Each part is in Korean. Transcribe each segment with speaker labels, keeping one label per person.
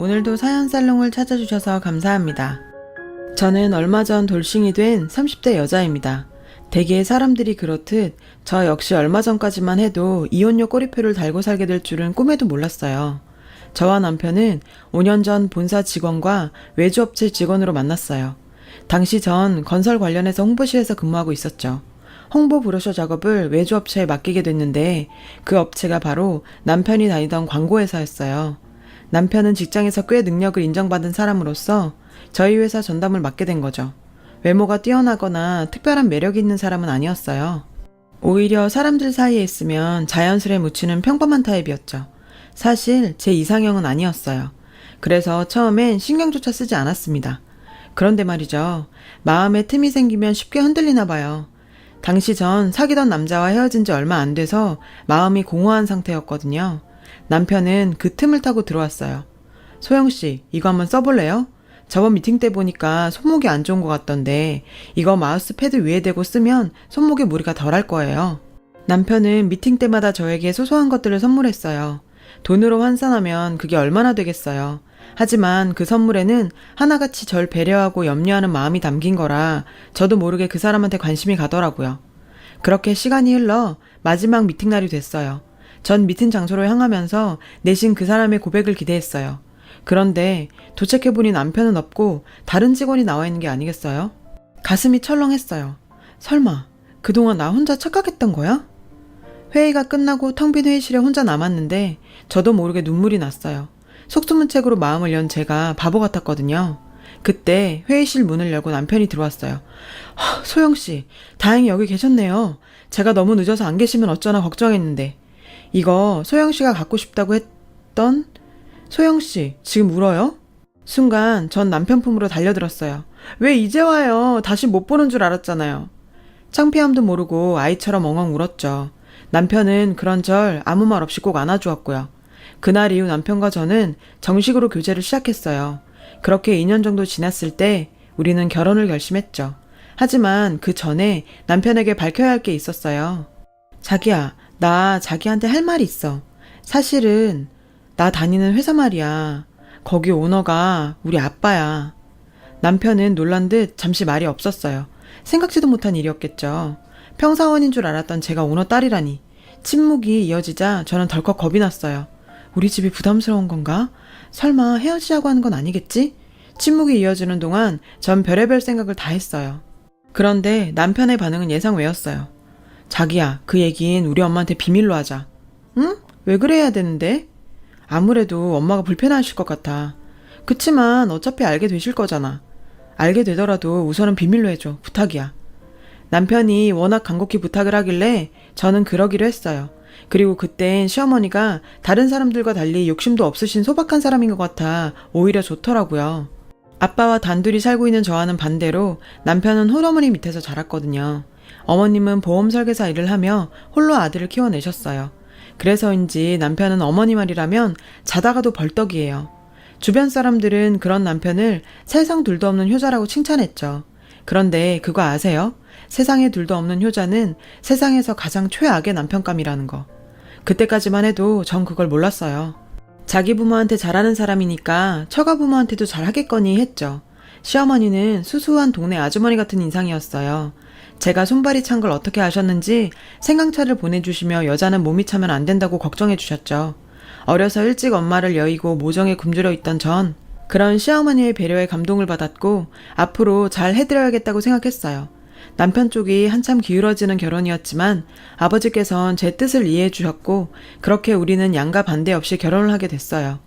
Speaker 1: 오늘도 사연살롱을 찾아주셔서 감사합니다. 저는 얼마 전 돌싱이 된 30대 여자입니다. 대개 사람들이 그렇듯 저 역시 얼마 전까지만 해도 이혼료 꼬리표를 달고 살게 될 줄은 꿈에도 몰랐어요. 저와 남편은 5년 전 본사 직원과 외주업체 직원으로 만났어요. 당시 전 건설 관련해서 홍보실에서 근무하고 있었죠. 홍보 브로셔 작업을 외주업체에 맡기게 됐는데 그 업체가 바로 남편이 다니던 광고회사였어요. 남편은 직장에서 꽤 능력을 인정받은 사람으로서 저희 회사 전담을 맡게 된 거죠. 외모가 뛰어나거나 특별한 매력이 있는 사람은 아니었어요. 오히려 사람들 사이에 있으면 자연스레 묻히는 평범한 타입이었죠. 사실 제 이상형은 아니었어요. 그래서 처음엔 신경조차 쓰지 않았습니다. 그런데 말이죠. 마음에 틈이 생기면 쉽게 흔들리나 봐요. 당시 전 사귀던 남자와 헤어진 지 얼마 안 돼서 마음이 공허한 상태였거든요. 남편은 그 틈을 타고 들어왔어요. 소영씨, 이거 한번 써볼래요? 저번 미팅 때 보니까 손목이 안 좋은 것 같던데 이거 마우스 패드 위에 대고 쓰면 손목에 무리가 덜할 거예요. 남편은 미팅 때마다 저에게 소소한 것들을 선물했어요. 돈으로 환산하면 그게 얼마나 되겠어요. 하지만 그 선물에는 하나같이 절 배려하고 염려하는 마음이 담긴 거라 저도 모르게 그 사람한테 관심이 가더라고요. 그렇게 시간이 흘러 마지막 미팅 날이 됐어요. 전 미팅 장소로 향하면서 내심 그 사람의 고백을 기대했어요. 그런데 도착해보니 남편은 없고 다른 직원이 나와 있는 게 아니겠어요? 가슴이 철렁했어요. 설마 그동안 나 혼자 착각했던 거야? 회의가 끝나고 텅 빈 회의실에 혼자 남았는데 저도 모르게 눈물이 났어요. 속수무책으로 마음을 연 제가 바보 같았거든요. 그때 회의실 문을 열고 남편이 들어왔어요. 소영씨, 다행히 여기 계셨네요. 제가 너무 늦어서 안 계시면 어쩌나 걱정했는데. 이거 소영씨가 갖고 싶다고 했던? 소영씨, 지금 울어요? 순간 전 남편 품으로 달려들었어요. 왜 이제 와요? 다시 못 보는 줄 알았잖아요. 창피함도 모르고 아이처럼 엉엉 울었죠. 남편은 그런 절 아무 말 없이 꼭 안아주었고요. 그날 이후 남편과 저는 정식으로 교제를 시작했어요. 그렇게 2년 정도 지났을 때 우리는 결혼을 결심했죠. 하지만 그 전에 남편에게 밝혀야 할 게 있었어요. 자기야, 나 자기한테 할 말이 있어. 사실은 나 다니는 회사 말이야. 거기 오너가 우리 아빠야. 남편은 놀란 듯 잠시 말이 없었어요. 생각지도 못한 일이었겠죠. 평사원인 줄 알았던 제가 오너 딸이라니. 침묵이 이어지자 저는 덜컥 겁이 났어요. 우리 집이 부담스러운 건가? 설마 헤어지자고 하는 건 아니겠지? 침묵이 이어지는 동안 전 별의별 생각을 다 했어요. 그런데 남편의 반응은 예상 외였어요. 자기야, 그 얘긴 우리 엄마한테 비밀로 하자. 응? 왜 그래야 되는데? 아무래도 엄마가 불편하실 것 같아. 그치만 어차피 알게 되실 거잖아. 알게 되더라도 우선은 비밀로 해줘. 부탁이야. 남편이 워낙 간곡히 부탁을 하길래 저는 그러기로 했어요. 그리고 그땐 시어머니가 다른 사람들과 달리 욕심도 없으신 소박한 사람인 것 같아 오히려 좋더라고요. 아빠와 단둘이 살고 있는 저와는 반대로 남편은 홀어머니 밑에서 자랐거든요. 어머님은 보험 설계사 일을 하며 홀로 아들을 키워내셨어요. 그래서인지 남편은 어머니 말이라면 자다가도 벌떡이에요. 주변 사람들은 그런 남편을 세상 둘도 없는 효자라고 칭찬했죠. 그런데 그거 아세요? 세상에 둘도 없는 효자는 세상에서 가장 최악의 남편감이라는 거. 그때까지만 해도 전 그걸 몰랐어요. 자기 부모한테 잘하는 사람이니까 처가 부모한테도 잘하겠거니 했죠. 시어머니는 수수한 동네 아주머니 같은 인상이었어요. 제가 손발이 찬 걸 어떻게 아셨는지 생강차를 보내주시며 여자는 몸이 차면 안 된다고 걱정해 주셨죠. 어려서 일찍 엄마를 여의고 모정에 굶주려 있던 전 그런 시어머니의 배려에 감동을 받았고 앞으로 잘 해드려야겠다고 생각했어요. 남편 쪽이 한참 기울어지는 결혼이었지만 아버지께선 제 뜻을 이해해 주셨고 그렇게 우리는 양가 반대 없이 결혼을 하게 됐어요.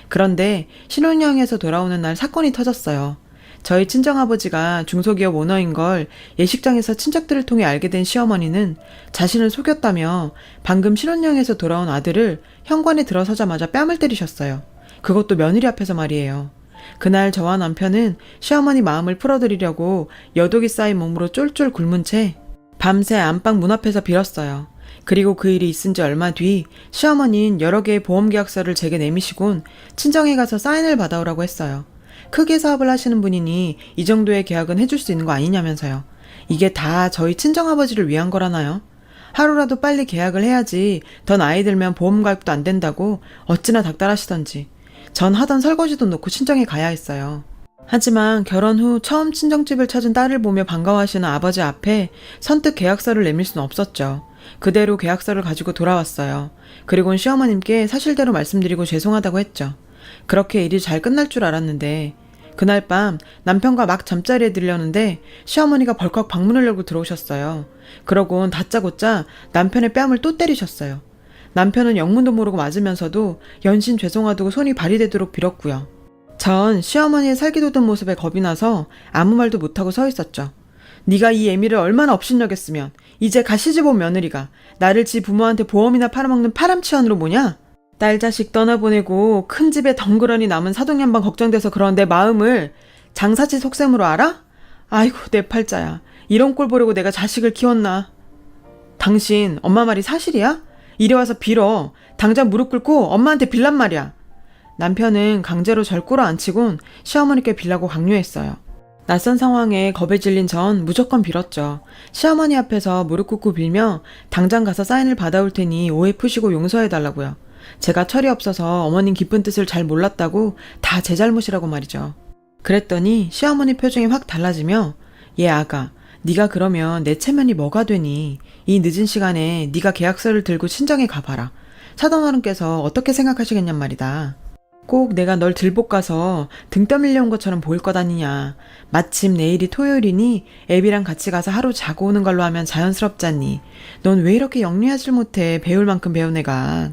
Speaker 1: 그런데 신혼여행에서 돌아오는 날 사건이 터졌어요. 저희 친정아버지가 중소기업 오너인 걸 예식장에서 친척들을 통해 알게 된 시어머니는 자신을 속였다며 방금 신혼여행에서 돌아온 아들을 현관에 들어서자마자 뺨을 때리셨어요. 그것도 며느리 앞에서 말이에요. 그날 저와 남편은 시어머니 마음을 풀어드리려고 여독이 쌓인 몸으로 쫄쫄 굶은 채 밤새 안방 문 앞에서 빌었어요. 그리고 그 일이 있은 지 얼마 뒤 시어머니는 여러 개의 보험계약서를 제게 내미시곤 친정에 가서 사인을 받아오라고 했어요. 크게 사업을 하시는 분이니 이 정도의 계약은 해줄 수 있는 거 아니냐면서요. 이게 다 저희 친정아버지를 위한 거라나요? 하루라도 빨리 계약을 해야지 더 나이 들면 보험 가입도 안 된다고 어찌나 닥달하시던지. 전 하던 설거지도 놓고 친정에 가야 했어요. 하지만 결혼 후 처음 친정집을 찾은 딸을 보며 반가워하시는 아버지 앞에 선뜻 계약서를 내밀 수는 없었죠. 그대로 계약서를 가지고 돌아왔어요. 그리고는 시어머님께 사실대로 말씀드리고 죄송하다고 했죠. 그렇게 일이 잘 끝날 줄 알았는데 그날 밤 남편과 막 잠자리에 들려는데 시어머니가 벌컥 방문을 열고 들어오셨어요. 그러곤 다짜고짜 남편의 뺨을 또 때리셨어요. 남편은 영문도 모르고 맞으면서도 연신 죄송하다고 손이 발이 되도록 빌었고요. 전 시어머니의 살기도든 모습에 겁이 나서 아무 말도 못하고 서 있었죠. 네가 이 애미를 얼마나 업신여겼으면 이제 가시집 온 며느리가 나를 지 부모한테 보험이나 팔아먹는 파람치한으로 뭐냐? 딸 자식 떠나보내고 큰 집에 덩그러니 남은 사돈양반 걱정돼서 그런 내 마음을 장사치 속셈으로 알아? 아이고 내 팔자야. 이런 꼴 보려고 내가 자식을 키웠나. 당신 엄마 말이 사실이야? 이리 와서 빌어. 당장 무릎 꿇고 엄마한테 빌란 말이야. 남편은 강제로 절 끌어안치곤 시어머니께 빌라고 강요했어요. 낯선 상황에 겁에 질린 전 무조건 빌었죠. 시어머니 앞에서 무릎 꿇고 빌며 당장 가서 사인을 받아올 테니 오해 푸시고 용서해달라고요. 제가 철이 없어서 어머님 깊은 뜻을 잘 몰랐다고 다 제 잘못이라고 말이죠. 그랬더니 시어머니 표정이 확 달라지며 얘 아가, 네가 그러면 내 체면이 뭐가 되니? 이 늦은 시간에 네가 계약서를 들고 친정에 가봐라. 사돈어른께서 어떻게 생각하시겠냔 말이다. 꼭 내가 널 들복 가서 등 떠밀려 온 것처럼 보일 것 아니냐. 마침 내일이 토요일이니 애비랑 같이 가서 하루 자고 오는 걸로 하면 자연스럽잖니. 넌 왜 이렇게 영리하질 못해. 배울 만큼 배운 애가.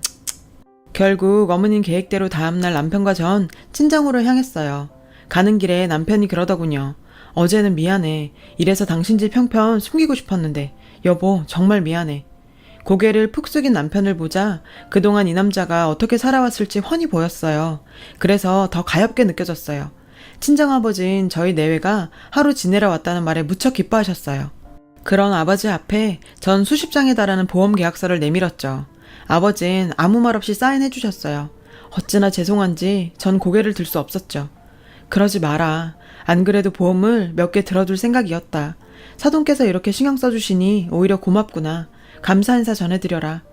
Speaker 1: 결국 어머님 계획대로 다음날 남편과 전 친정으로 향했어요. 가는 길에 남편이 그러더군요. 어제는 미안해. 이래서 당신 집 형편 숨기고 싶었는데 여보 정말 미안해. 고개를 푹 숙인 남편을 보자 그동안 이 남자가 어떻게 살아왔을지 훤히 보였어요. 그래서 더 가엾게 느껴졌어요. 친정아버지인 저희 내외가 하루 지내러 왔다는 말에 무척 기뻐하셨어요. 그런 아버지 앞에 전 수십 장에 달하는 보험 계약서를 내밀었죠. 아버진 아무 말 없이 사인해 주셨어요. 어찌나 죄송한지 전 고개를 들 수 없었죠. 그러지 마라. 안 그래도 보험을 몇 개 들어둘 생각이었다. 사돈께서 이렇게 신경 써주시니 오히려 고맙구나. 감사 인사 전해드려라.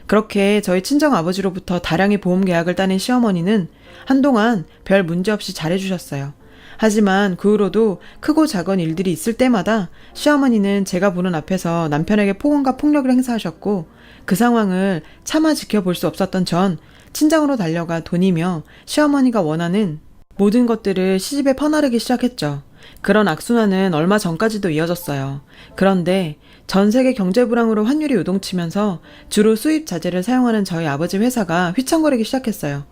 Speaker 1: 그렇게 저희 친정아버지로부터 다량의 보험 계약을 따낸 시어머니는 한동안 별 문제 없이 잘해주셨어요. 하지만 그 후로도 크고 작은 일들이 있을 때마다 시어머니는 제가 보는 앞에서 남편에게 폭언과 폭력을 행사하셨고 그 상황을 차마 지켜볼 수 없었던 전 친정으로 달려가 돈이며 시어머니가 원하는 모든 것들을 시집에 퍼나르기 시작했죠. 그런 악순환은 얼마 전까지도 이어졌어요. 그런데 전 세계 경제 불황으로 환율이 요동치면서 주로 수입 자재를 사용하는 저희 아버지 회사가 휘청거리기 시작했어요.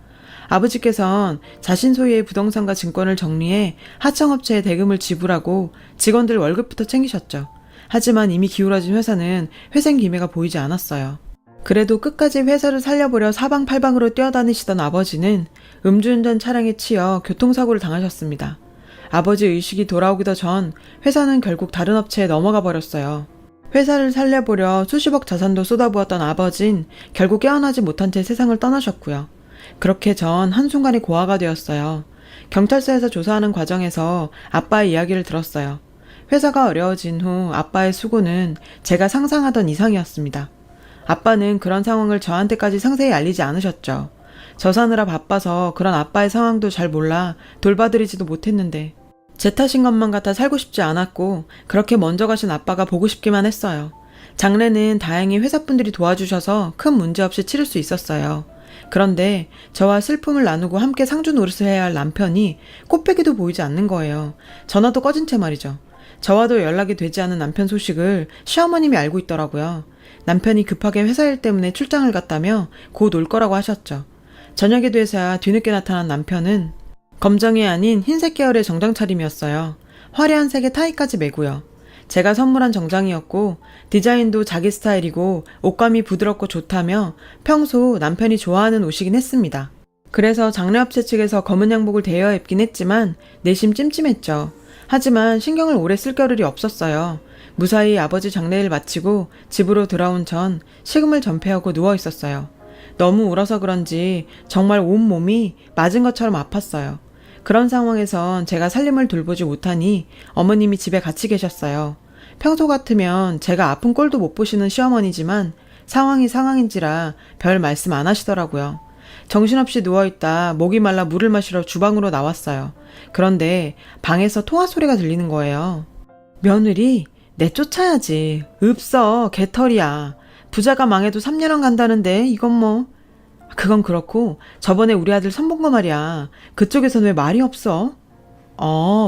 Speaker 1: 아버지께선 자신 소유의 부동산과 증권을 정리해 하청업체에 대금을 지불하고 직원들 월급부터 챙기셨죠. 하지만 이미 기울어진 회사는 회생기미가 보이지 않았어요. 그래도 끝까지 회사를 살려보려 사방팔방으로 뛰어다니시던 아버지는 음주운전 차량에 치여 교통사고를 당하셨습니다. 아버지 의식이 돌아오기도 전 회사는 결국 다른 업체에 넘어가 버렸어요. 회사를 살려보려 수십억 자산도 쏟아부었던 아버진 결국 깨어나지 못한 채 세상을 떠나셨고요. 그렇게 전 한순간에 고아가 되었어요. 경찰서에서 조사하는 과정에서 아빠의 이야기를 들었어요. 회사가 어려워진 후 아빠의 수고는 제가 상상하던 이상이었습니다. 아빠는 그런 상황을 저한테까지 상세히 알리지 않으셨죠. 저 사느라 바빠서 그런 아빠의 상황도 잘 몰라 돌봐드리지도 못했는데 제 탓인 것만 같아 살고 싶지 않았고 그렇게 먼저 가신 아빠가 보고 싶기만 했어요. 장례는 다행히 회사분들이 도와주셔서 큰 문제 없이 치를 수 있었어요. 그런데 저와 슬픔을 나누고 함께 상주 노릇을 해야 할 남편이 꽃배기도 보이지 않는 거예요. 전화도 꺼진 채 말이죠. 저와도 연락이 되지 않은 남편 소식을 시어머님이 알고 있더라고요. 남편이 급하게 회사 일 때문에 출장을 갔다며 곧 올 거라고 하셨죠. 저녁이 돼서야 뒤늦게 나타난 남편은 검정이 아닌 흰색 계열의 정장 차림이었어요. 화려한 색의 타이까지 매고요. 제가 선물한 정장이었고 디자인도 자기 스타일이고 옷감이 부드럽고 좋다며 평소 남편이 좋아하는 옷이긴 했습니다. 그래서 장례업체 측에서 검은 양복을 대여 입긴 했지만 내심 찜찜했죠. 하지만 신경을 오래 쓸 겨를이 없었어요. 무사히 아버지 장례를 마치고 집으로 돌아온 전 식음을 전폐하고 누워 있었어요. 너무 울어서 그런지 정말 온몸이 맞은 것처럼 아팠어요. 그런 상황에선 제가 살림을 돌보지 못하니 어머님이 집에 같이 계셨어요. 평소 같으면 제가 아픈 꼴도 못 보시는 시어머니지만 상황이 상황인지라 별 말씀 안 하시더라고요. 정신없이 누워있다 목이 말라 물을 마시러 주방으로 나왔어요. 그런데 방에서 통화 소리가 들리는 거예요. 며느리, 내쫓아야지. 없어, 개털이야. 부자가 망해도 3년은 간다는데 이건 뭐. 그건 그렇고 저번에 우리 아들 선본 거 말이야. 그쪽에선 왜 말이 없어?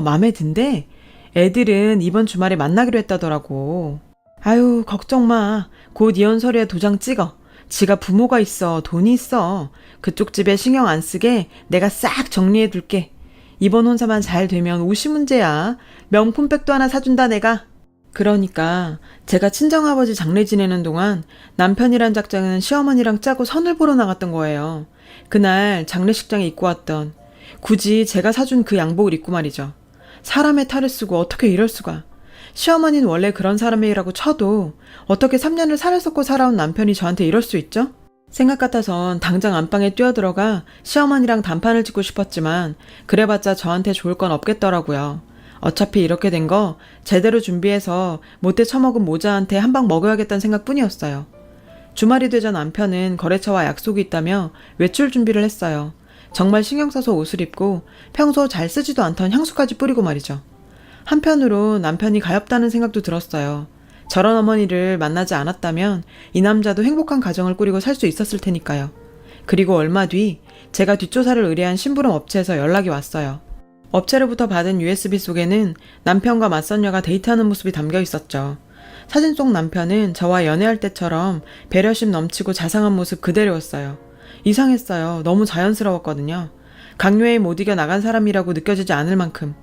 Speaker 1: 맘에 든대? 애들은 이번 주말에 만나기로 했다더라고. 아유, 걱정 마. 곧 이혼 서류에 도장 찍어. 지가 부모가 있어, 돈이 있어. 그쪽 집에 신경 안 쓰게 내가 싹 정리해 둘게. 이번 혼사만 잘 되면 옷이 문제야. 명품백도 하나 사준다 내가. 그러니까 제가 친정아버지 장례 지내는 동안 남편이란 작자는 시어머니랑 짜고 선을 보러 나갔던 거예요. 그날 장례식장에 입고 왔던 굳이 제가 사준 그 양복을 입고 말이죠. 사람의 탈을 쓰고 어떻게 이럴 수가. 시어머니는 원래 그런 사람이라고 쳐도 어떻게 3년을 살을 썩고 살아온 남편이 저한테 이럴 수 있죠? 생각 같아선 당장 안방에 뛰어들어가 시어머니랑 단판을 짓고 싶었지만 그래봤자 저한테 좋을 건 없겠더라고요. 어차피 이렇게 된 거 제대로 준비해서 못돼 처먹은 모자한테 한 방 먹어야겠다는 생각뿐이었어요. 주말이 되자 남편은 거래처와 약속이 있다며 외출 준비를 했어요. 정말 신경 써서 옷을 입고 평소 잘 쓰지도 않던 향수까지 뿌리고 말이죠. 한편으로 남편이 가엾다는 생각도 들었어요. 저런 어머니를 만나지 않았다면 이 남자도 행복한 가정을 꾸리고 살 수 있었을 테니까요. 그리고 얼마 뒤 제가 뒷조사를 의뢰한 심부름 업체에서 연락이 왔어요. 업체로부터 받은 USB 속에는 남편과 맞선녀가 데이트하는 모습이 담겨 있었죠. 사진 속 남편은 저와 연애할 때처럼 배려심 넘치고 자상한 모습 그대로였어요. 이상했어요. 너무 자연스러웠거든요. 강요에 못 이겨 나간 사람이라고 느껴지지 않을 만큼.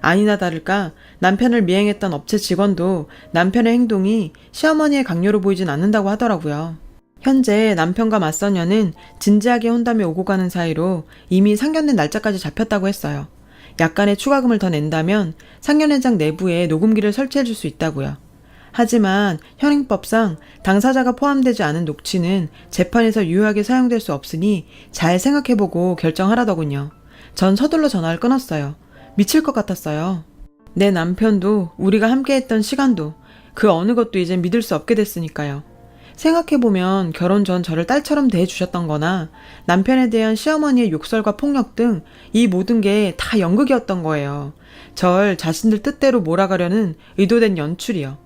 Speaker 1: 아니나 다를까 남편을 미행했던 업체 직원도 남편의 행동이 시어머니의 강요로 보이진 않는다고 하더라고요. 현재 남편과 맞선녀는 진지하게 혼담이 오고 가는 사이로 이미 상견례 날짜까지 잡혔다고 했어요. 약간의 추가금을 더 낸다면 상견례장 내부에 녹음기를 설치해 줄 수 있다고요. 하지만 현행법상 당사자가 포함되지 않은 녹취는 재판에서 유효하게 사용될 수 없으니 잘 생각해보고 결정하라더군요. 전 서둘러 전화를 끊었어요. 미칠 것 같았어요. 내 남편도 우리가 함께했던 시간도 그 어느 것도 이젠 믿을 수 없게 됐으니까요. 생각해보면 결혼 전 저를 딸처럼 대해주셨던 거나 남편에 대한 시어머니의 욕설과 폭력 등 이 모든 게 다 연극이었던 거예요. 절 자신들 뜻대로 몰아가려는 의도된 연출이요.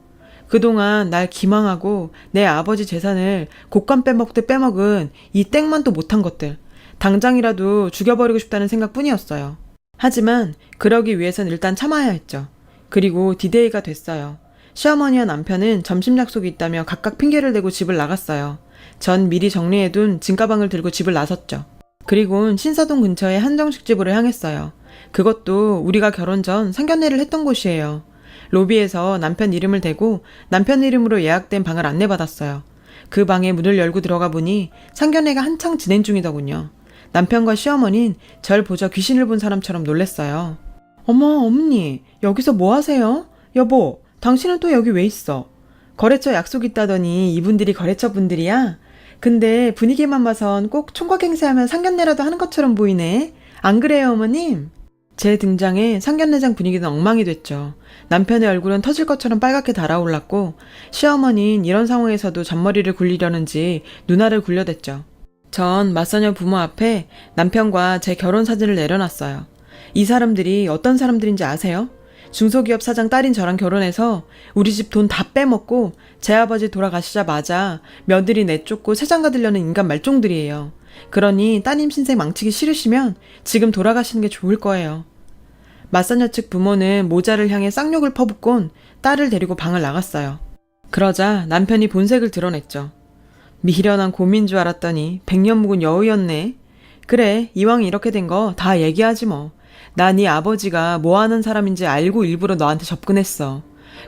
Speaker 1: 그동안 날 기망하고 내 아버지 재산을 곶감 빼먹듯 빼먹은 이 땡만도 못한 것들. 당장이라도 죽여버리고 싶다는 생각뿐이었어요. 하지만 그러기 위해선 일단 참아야 했죠. 그리고 디데이가 됐어요. 시어머니와 남편은 점심 약속이 있다며 각각 핑계를 대고 집을 나갔어요. 전 미리 정리해둔 짐가방을 들고 집을 나섰죠. 그리고는 신사동 근처의 한정식 집으로 향했어요. 그것도 우리가 결혼 전 상견례를 했던 곳이에요. 로비에서 남편 이름을 대고 남편 이름으로 예약된 방을 안내받았어요. 그 방에 문을 열고 들어가 보니 상견례가 한창 진행 중이더군요. 남편과 시어머니는 절 보자 귀신을 본 사람처럼 놀랬어요. 어머, 어머니, 여기서 뭐 하세요? 여보, 당신은 또 여기 왜 있어? 거래처 약속 있다더니 이분들이 거래처 분들이야? 근데 분위기만 봐선 꼭 총각 행세하면 상견례라도 하는 것처럼 보이네. 안 그래요, 어머님? 제 등장에 상견례장 분위기는 엉망이 됐죠. 남편의 얼굴은 터질 것처럼 빨갛게 달아올랐고 시어머니는 이런 상황에서도 잔머리를 굴리려는지 누나를 굴려댔죠. 전 맞선녀 부모 앞에 남편과 제 결혼 사진을 내려놨어요. 이 사람들이 어떤 사람들인지 아세요? 중소기업 사장 딸인 저랑 결혼해서 우리 집 돈 다 빼먹고 제 아버지 돌아가시자마자 며느리 내쫓고 세장가 들려는 인간 말종들이에요. 그러니 따님 신생 망치기 싫으시면 지금 돌아가시는 게 좋을 거예요. 맞선녀 측 부모는 모자를 향해 쌍욕을 퍼붓곤 딸을 데리고 방을 나갔어요. 그러자 남편이 본색을 드러냈죠. 미련한 곰인 줄 알았더니 백년 묵은 여우였네. 그래, 이왕 이렇게 된 거 다 얘기하지 뭐. 나 네 아버지가 뭐 하는 사람인지 알고 일부러 너한테 접근했어.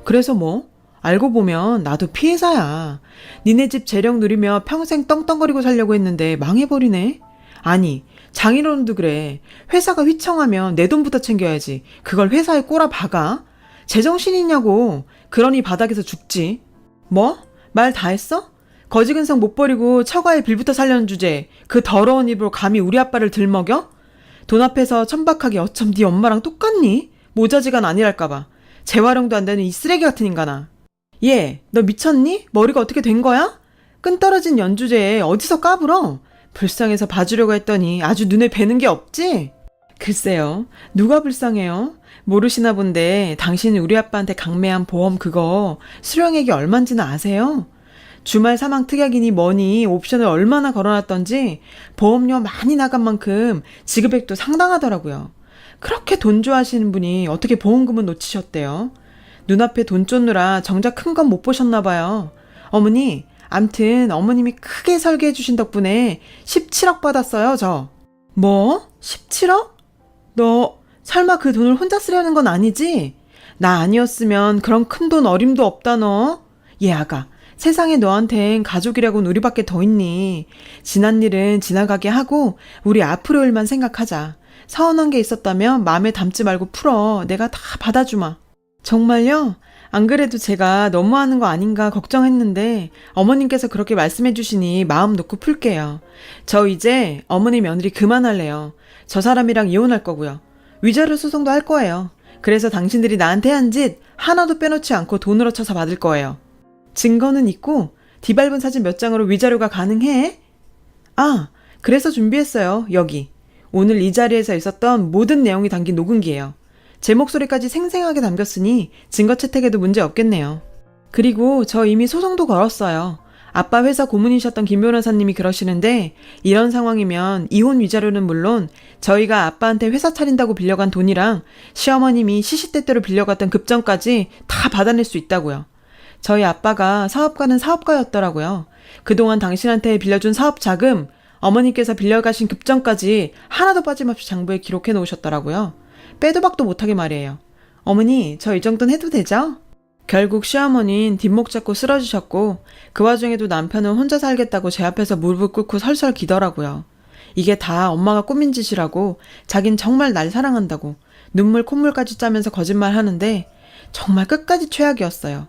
Speaker 1: 그래서 뭐? 알고 보면 나도 피해자야. 니네 집 재력 누리며 평생 떵떵거리고 살려고 했는데 망해버리네. 아니, 장인어른도 그래. 회사가 휘청하면 내 돈부터 챙겨야지. 그걸 회사에 꼬라 박아? 제정신이냐고. 그러니 바닥에서 죽지. 뭐? 말 다 했어? 거지근성 못 버리고 처가에 빌부터 살려는 주제 그 더러운 입으로 감히 우리 아빠를 들먹여? 돈 앞에서 천박하게 어쩜 네 엄마랑 똑같니? 모자지간 아니랄까봐. 재활용도 안 되는 이 쓰레기 같은 인간아. 얘, 너 미쳤니? 머리가 어떻게 된 거야? 끈 떨어진 연주제에 어디서 까불어? 불쌍해서 봐주려고 했더니 아주 눈에 뵈는 게 없지? 글쎄요. 누가 불쌍해요? 모르시나 본데 당신이 우리 아빠한테 강매한 보험 그거 수령액이 얼만지는 아세요? 주말 사망 특약이니 뭐니 옵션을 얼마나 걸어놨던지 보험료 많이 나간 만큼 지급액도 상당하더라고요. 그렇게 돈 좋아하시는 분이 어떻게 보험금은 놓치셨대요? 눈앞에 돈 쫓느라 정작 큰 건 못 보셨나 봐요. 어머니, 암튼 어머님이 크게 설계해 주신 덕분에 17억 받았어요, 저. 뭐? 17억? 너 설마 그 돈을 혼자 쓰려는 건 아니지? 나 아니었으면 그런 큰 돈 어림도 없다 너. 얘 아가, 세상에 너한텐 가족이라고는 우리밖에 더 있니. 지난 일은 지나가게 하고 우리 앞으로 일만 생각하자. 서운한 게 있었다면 마음에 담지 말고 풀어. 내가 다 받아주마. 정말요? 안 그래도 제가 너무하는 거 아닌가 걱정했는데 어머님께서 그렇게 말씀해 주시니 마음 놓고 풀게요. 저 이제 어머니 며느리 그만할래요. 저 사람이랑 이혼할 거고요. 위자료 소송도 할 거예요. 그래서 당신들이 나한테 한 짓 하나도 빼놓지 않고 돈으로 쳐서 받을 거예요. 증거는 있고 뒤밟은 사진 몇 장으로 위자료가 가능해? 아, 그래서 준비했어요. 여기. 오늘 이 자리에서 있었던 모든 내용이 담긴 녹음기예요. 제 목소리까지 생생하게 담겼으니 증거 채택에도 문제 없겠네요. 그리고 저 이미 소송도 걸었어요. 아빠 회사 고문이셨던 김 변호사님이 그러시는데 이런 상황이면 이혼 위자료는 물론 저희가 아빠한테 회사 차린다고 빌려간 돈이랑 시어머님이 시시때때로 빌려갔던 급전까지 다 받아낼 수 있다고요. 저희 아빠가 사업가는 사업가였더라고요. 그동안 당신한테 빌려준 사업 자금, 어머니께서 빌려가신 급전까지 하나도 빠짐없이 장부에 기록해 놓으셨더라고요. 빼도 박도 못하게 말이에요. 어머니, 저 이 정도는 해도 되죠? 결국 시어머니는 뒷목 잡고 쓰러지셨고 그 와중에도 남편은 혼자 살겠다고 제 앞에서 무릎을 꿇고 설설 기더라고요. 이게 다 엄마가 꾸민 짓이라고 자긴 정말 날 사랑한다고 눈물 콧물까지 짜면서 거짓말 하는데 정말 끝까지 최악이었어요.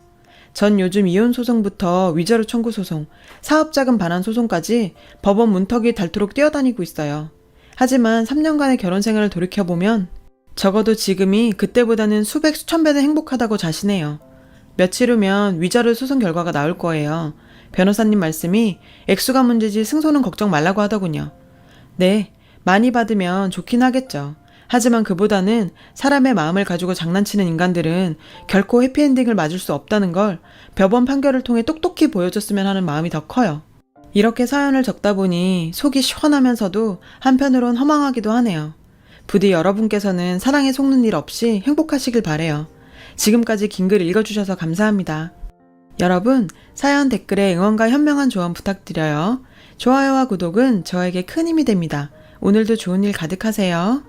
Speaker 1: 전 요즘 이혼 소송부터 위자료 청구 소송, 사업자금 반환 소송까지 법원 문턱이 닳도록 뛰어다니고 있어요. 하지만 3년간의 결혼 생활을 돌이켜보면 적어도 지금이 그때보다는 수백 수천 배는 행복하다고 자신해요. 며칠 후면 위자료 소송 결과가 나올 거예요. 변호사님 말씀이 액수가 문제지 승소는 걱정 말라고 하더군요. 네, 많이 받으면 좋긴 하겠죠. 하지만 그보다는 사람의 마음을 가지고 장난치는 인간들은 결코 해피엔딩을 맞을 수 없다는 걸 법원 판결을 통해 똑똑히 보여줬으면 하는 마음이 더 커요. 이렇게 사연을 적다 보니 속이 시원하면서도 한편으론 허망하기도 하네요. 부디 여러분께서는 사랑에 속는 일 없이 행복하시길 바래요. 지금까지 긴 글 읽어주셔서 감사합니다. 여러분, 사연 댓글에 응원과 현명한 조언 부탁드려요. 좋아요와 구독은 저에게 큰 힘이 됩니다. 오늘도 좋은 일 가득하세요.